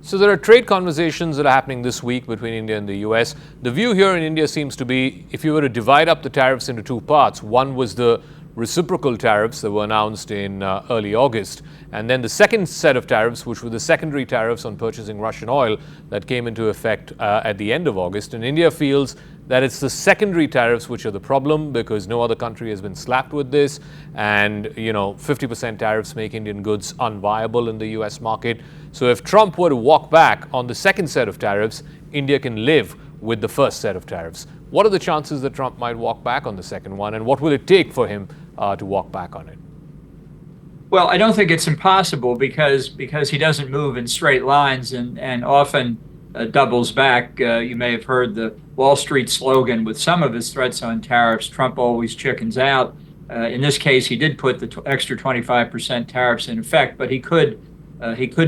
So there are trade conversations that are happening this week between India and the US. The view here in India seems to be, if you were to divide up the tariffs into two parts, one was the reciprocal tariffs that were announced in early August, and then the second set of tariffs, which were the secondary tariffs on purchasing Russian oil that came into effect at the end of August. And India feels that it's the secondary tariffs which are the problem, because no other country has been slapped with this, and 50% tariffs make Indian goods unviable in the US market. So if Trump were to walk back on the second set of tariffs, India can live with the first set of tariffs. What are the chances that Trump might walk back on the second one, and what will it take for him to walk back on it? Well, I don't think it's impossible because he doesn't move in straight lines and often doubles back. You may have heard the Wall Street slogan with some of his threats on tariffs: Trump always chickens out. In this case, he did put the extra 25% tariffs in effect, but he could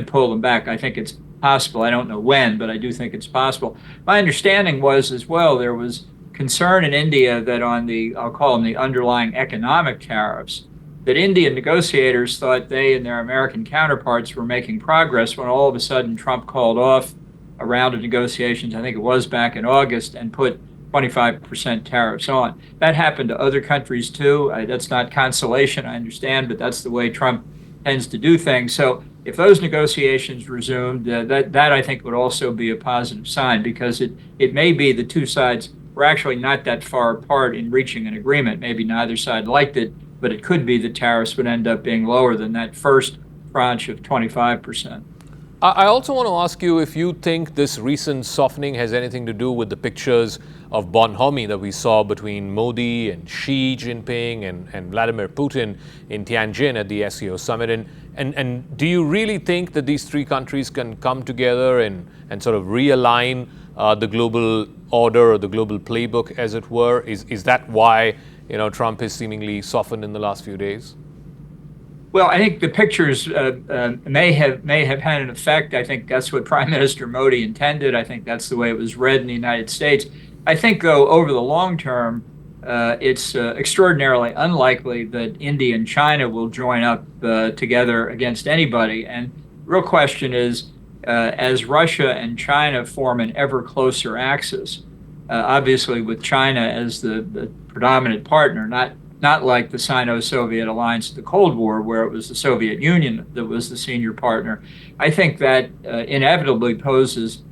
pull them back. I think it's possible. I don't know when, but I do think it's possible. My understanding was as well, there was concern in India that on the, I'll call them the underlying economic tariffs, that Indian negotiators thought they and their American counterparts were making progress, when all of a sudden Trump called off a round of negotiations, I think it was back in August, and put 25% tariffs on. That happened to other countries too. That's not consolation, I understand, but that's the way Trump tends to do things. So if those negotiations resumed, that I think would also be a positive sign, because it may be the two sides were actually not that far apart in reaching an agreement. Maybe neither side liked it, but it could be the tariffs would end up being lower than that first tranche of 25%. I also want to ask you if you think this recent softening has anything to do with the pictures of bonhomie that we saw between Modi and Xi Jinping and Vladimir Putin in Tianjin at the SCO summit. And do you really think that these three countries can come together and sort of realign the global order or the global playbook, as it were? Is that why Trump has seemingly softened in the last few days? Well, I think the pictures may have had an effect. I think that's what Prime Minister Modi intended. I think that's the way it was read in the United States. I think, though, over the long term, it's extraordinarily unlikely that India and China will join up together against anybody. And the real question is, as Russia and China form an ever closer axis, obviously with China as the predominant partner, not like the Sino-Soviet alliance of the Cold War, where it was the Soviet Union that was the senior partner. I think that inevitably poses